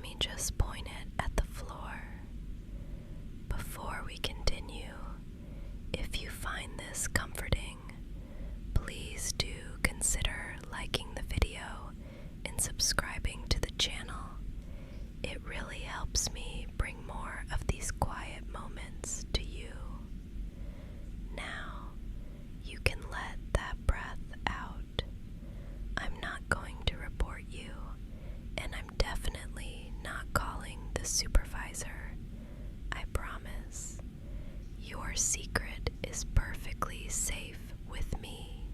me just point it at the floor. Before we continue, if you find this comforting, please do consider liking the video and subscribing to the channel. It really helps me bring more of these quiet moments to you. Now, you can let that breath out. I'm not going to report you, and I'm definitely not calling the supervisor. I promise. Your secret is perfectly safe with me.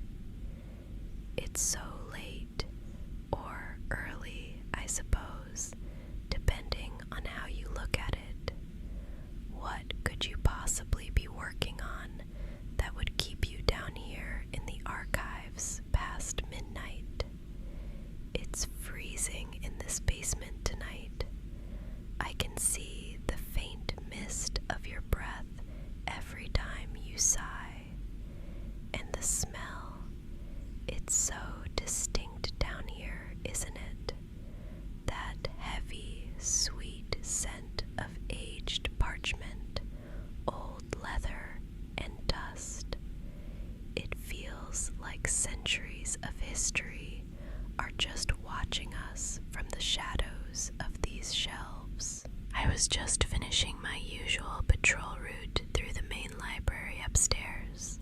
It's so late, or early, I suppose, depending on how you look at it. What could you possibly be working on that would keep you down here in the archives past midnight? It's freezing in this basement tonight. I can see the faint mist of your breath every time you sigh. And the smell, it's so distinct down here, isn't it? That heavy, sweet scent of aged parchment, old leather, and dust. It feels like centuries of history are just watching us from the shadows of these shelves. I was just finishing my usual patrol route through the main library upstairs.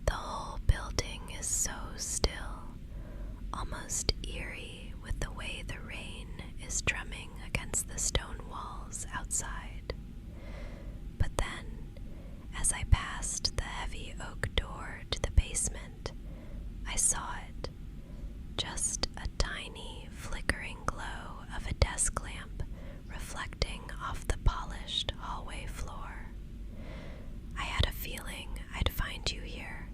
The whole building is so still, almost eerie with the way the rain is drumming against the stone walls outside. But then, as I passed the heavy oak door to the basement, I saw it. Just a tiny flickering glow of a desk lamp reflecting off the polished hallway floor. I had a feeling I'd find you here.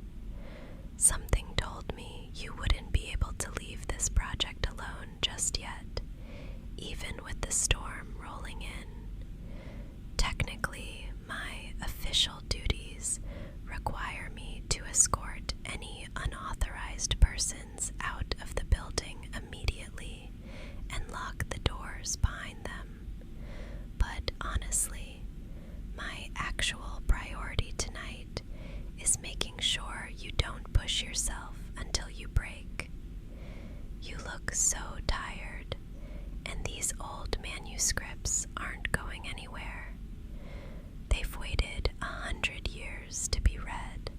Something told me you wouldn't be able to leave this project alone just yet, even with the storm rolling in. Technically, my official duties require me to escort any unauthorized persons out of the building immediately and lock the doors behind them. But honestly, my actual priority tonight is making sure you don't push yourself until you break. You look so tired, and these old manuscripts aren't going anywhere. They've waited 100 years to be read.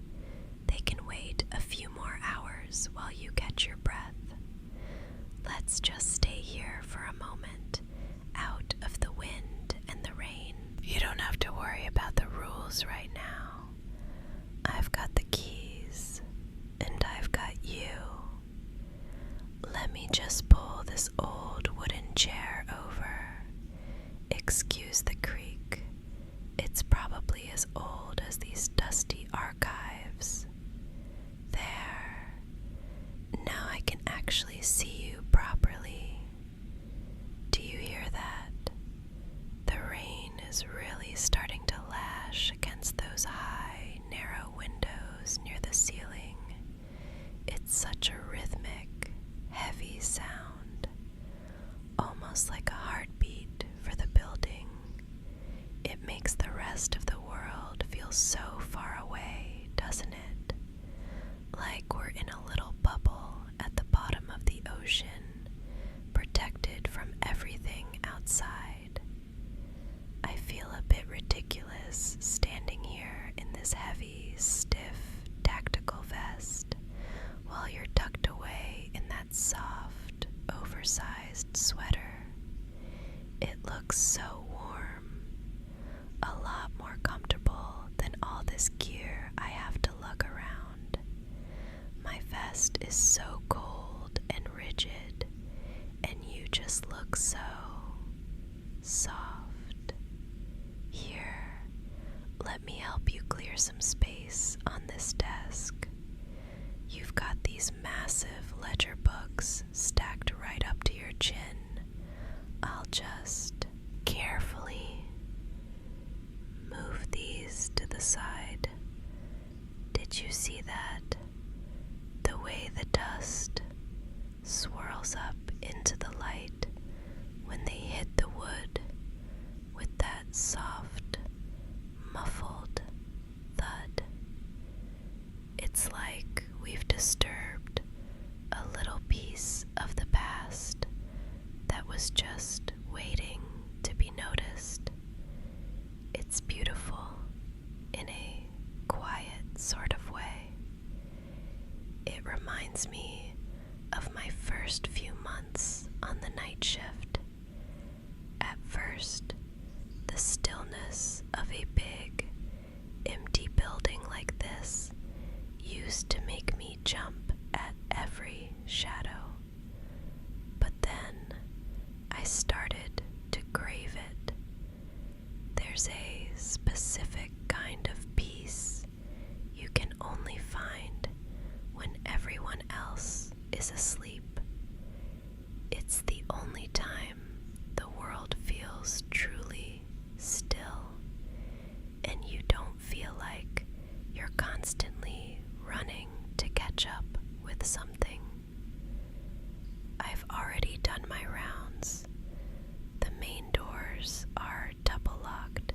They can wait a few more hours while you catch your breath. Let's just stay here for a moment, out of the wind and the rain. You don't have to worry about the rules right now. I've got the keys, and I've got you. Let me just pull this old wooden chair over. Excuse the creak. It's probably as old as these dusty archives. There. Now I can actually see you properly. Do you hear that? The rain is really starting to lash against those high, narrow windows near the ceiling. It's such a rhythmic, heavy sound, almost like a heartbeat for the building. It makes the rest of the world feel so far away, doesn't it? Like we're in a little bubble at the bottom of the ocean, protected from everything outside. I feel a bit ridiculous standing here in this heavy, stiff, tactical vest, while you're tucked away in that soft, oversized sweater. It looks so warm, a lot more comfortable than all this gear I have to lug around. My vest is so cold and rigid, and you just look so soft. Here, let me help you clear some space on this desk. You've got these massive ledger books stacked right up to your chin. I'll just carefully move these to the side. Did you see that? The way the dust swirls up into the light when they hit first, the stillness of a big, empty building like this used to make me jump at every shadow. But then I started to crave it. There's a specific kind of peace you can only find when everyone else is asleep. It's the only time the world feels truly still, and you don't feel like you're constantly running to catch up with something. I've already done my rounds. The main doors are double locked,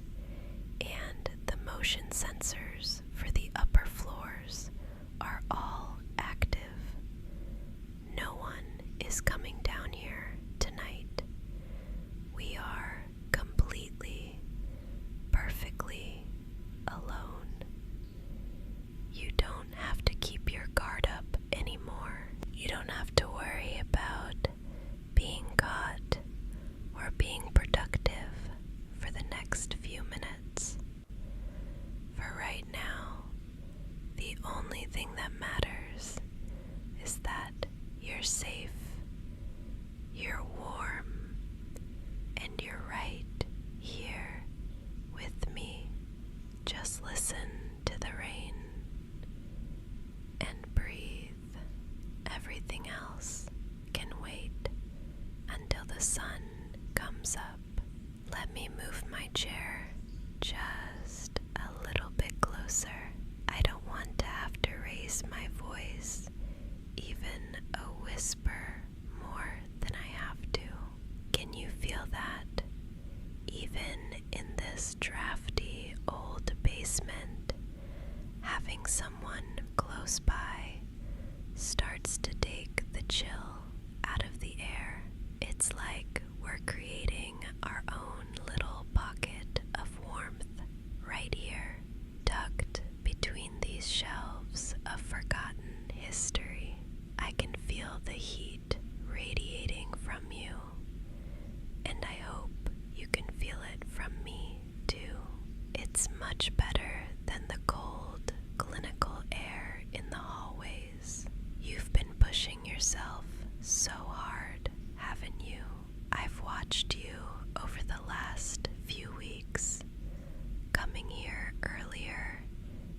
and the motion sensors for the upper floors are all active. No one is coming down here tonight. We are completely, perfectly alone. You don't have to keep your guard up anymore. You don't have to worry about being caught or being productive for the next few minutes. For right now, the only thing that matters is that you're safe, you're warm, and you're right here with me. Just listen to the rain and breathe. Everything else can wait until the sun comes up. Let me move my chair just a little bit closer. I don't want to have to raise my voice even a whisper more than I have to. Can you feel that? Even in this drafty old basement, having someone close by starts to take the chill out of the air. It's like we're creating our own little pocket of warmth right here, tucked between these shelves of forgotten history. I can feel the heat radiating from you, and I hope you can feel it from me too. It's much better than the cold, clinical air in the hallways. You've been pushing yourself so hard, haven't you? I've watched you over the last few weeks, coming here earlier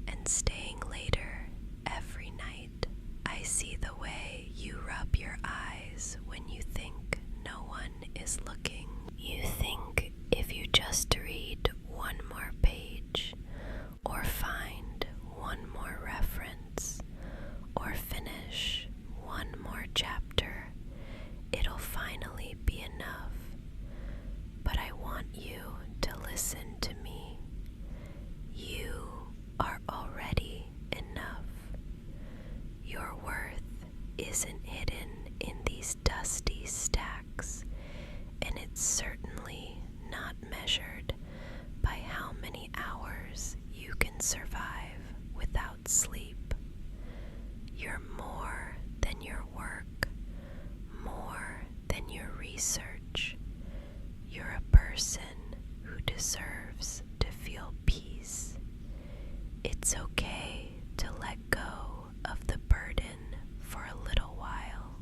and staying later every night. I see the way you rub your eyes when you think no one is looking. You think if you just read one more page, or find one more reference, or finish one more chapter, it'll finally be enough. But I want you to listen to me. You are already enough. Your worth isn't hidden in these dusty stacks, and it's certainly not measured by how many hours you can survive without sleep. You're more than your work, more than your research. You're a person who deserves to feel peace. It's okay to let go of the burden for a little while.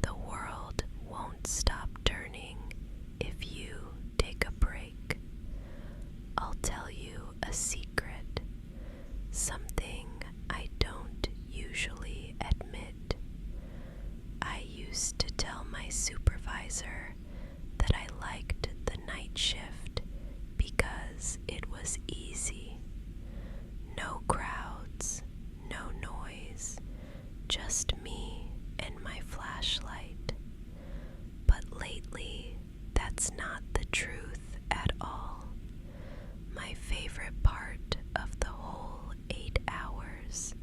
The world won't stop turning if you take a break. I'll tell you a secret, something I don't usually admit. I used to tell my supervisor that I liked the night shift because it was easy. No crowds, no noise, just me and my flashlight. But lately, that's not the truth at all. My favorite part of the whole 8 hours,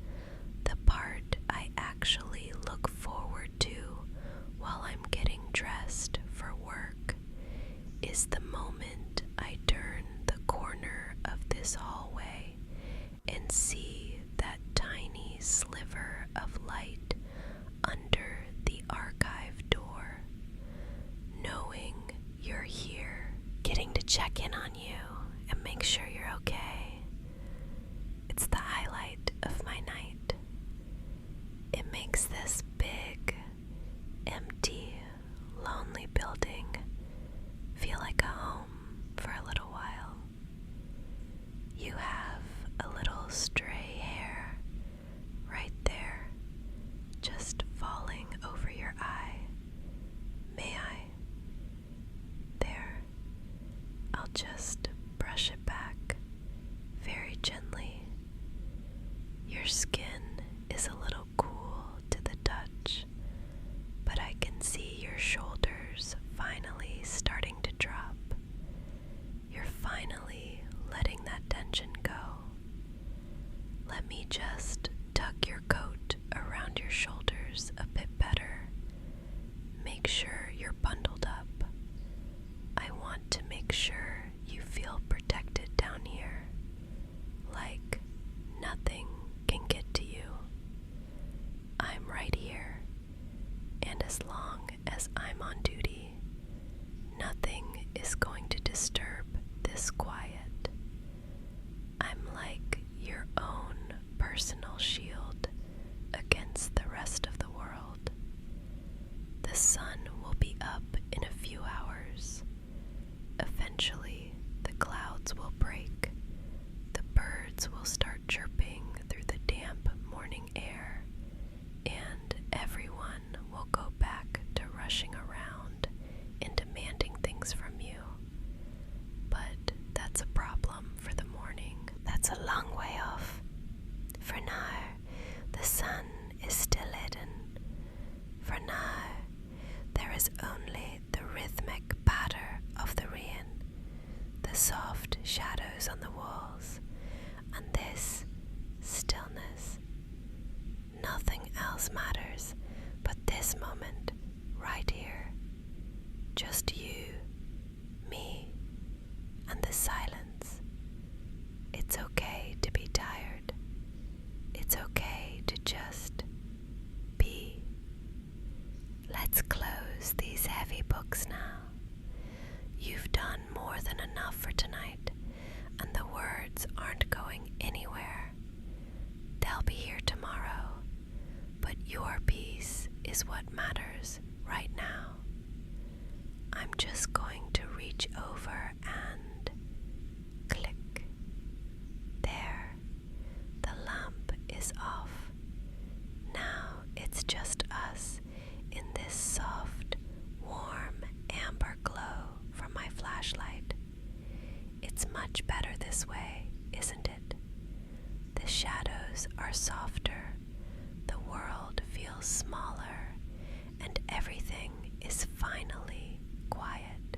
the part I actually look forward to while I'm getting dressed for work, is the moment I turn the corner of this hallway and see that tiny sliver of light under the archive door. Knowing you're here check in on you and make sure you're okay. It's the highlight of my night. It makes this big, empty, lonely building feel like a home for a little while. You have a little stray hair right there, just falling over your eye. May I? There. I'll just brush it back very gently. Your skin is a little cool to the touch, but I can see your shoulders finally starting to drop. You're finally letting that tension go. Let me just tuck your coat around your shoulders a bit better. Make sure you're bundled up. I want to make sure you feel protected down here, like nothing can get to you. I'm right here, and as long as I'm on duty, nothing is going to disturb this quiet. I'm like your own personal shield against the rest of the world. The sun will be up in a few hours. Eventually, the clouds will break. The birds will start chirping through the damp morning air, and everyone will go back to rushing around and demanding things from you. But that's a problem for the morning. That's a long way off. For now, the sun is still hidden. For now, there is only the rhythmic patter of the rain, the soft shadows on the walls, and this stillness. Nothing else matters but this moment right here. Just you, me, and the silence. It's okay to be tired. It's okay to just be. Let's close these heavy books now. You've done more than enough for tonight, and the words aren't going anywhere. They'll be here tomorrow, but your peace is what matters right now. I'm just going to reach over and click. There, the lamp is off. Now it's just us in this soft, warm amber glow from my flashlight. It's much better this way, isn't it? The shadows are softer, the world feels smaller, and everything is finally quiet.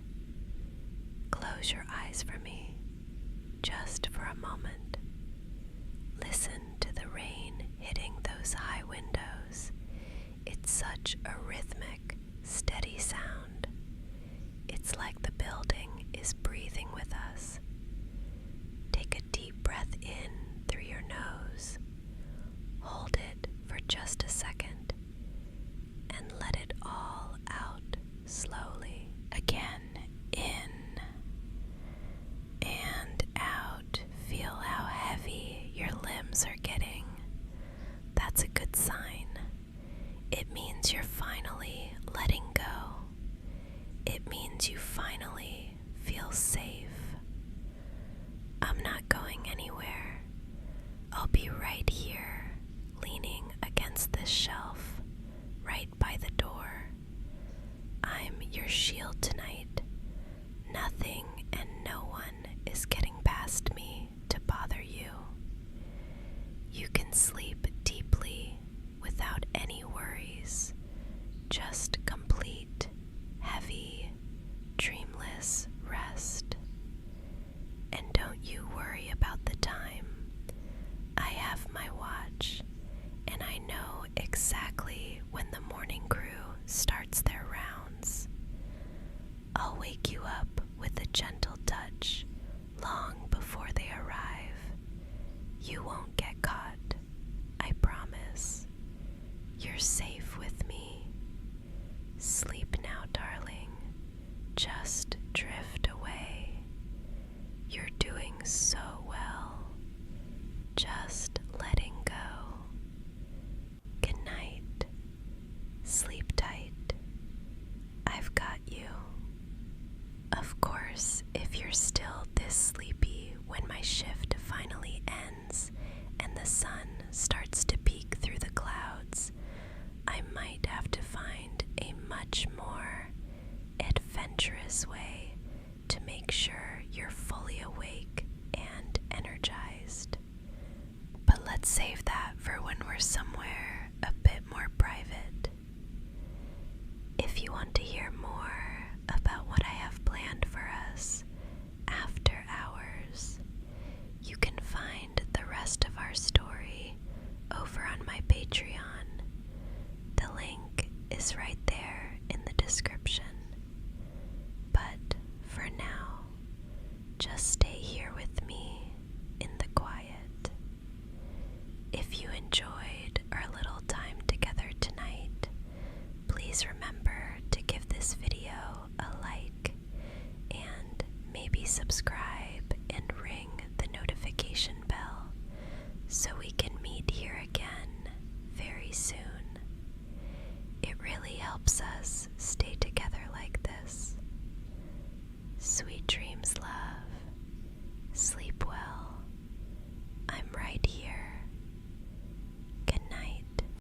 Close your eyes for me, just for a moment. Listen to the rain hitting those high windows. It's such a rhythmic, steady sound. It's like the building is breathing with us. Take a deep breath in through your nose. Hold it for just a second, and let it all out slowly. Again, in and out. Feel how heavy your limbs are getting. That's a good sign. It means you're finally letting go. It means you finally feel safe. I'm not going anywhere. I'll be right here, leaning against this shelf, right by the door. I'm your shield tonight. Nothing and no one is getting past me to bother you. You can sleep deeply without any worries, just complete, heavy, dreamless rest. And don't you worry about the time. I have my watch, and I know exactly when the morning crew starts their rounds. I'll wake you up with a gentle touch long before they arrive. You won't get caught, I promise. You're safe with me. Sleep now, darling. Just drift away. sun starts to peek through the clouds, I might have to find a much more adventurous way to make sure you're fully awake and energized. But let's save that for when we're somewhere a bit more private. If you want to hear more about what I have planned for us after hours, you can find the rest of our story over on my Patreon. The link is right there in the description. But for now, just stay here with me in the quiet. If you enjoyed our little time together tonight, please remember to give this video a like and maybe subscribe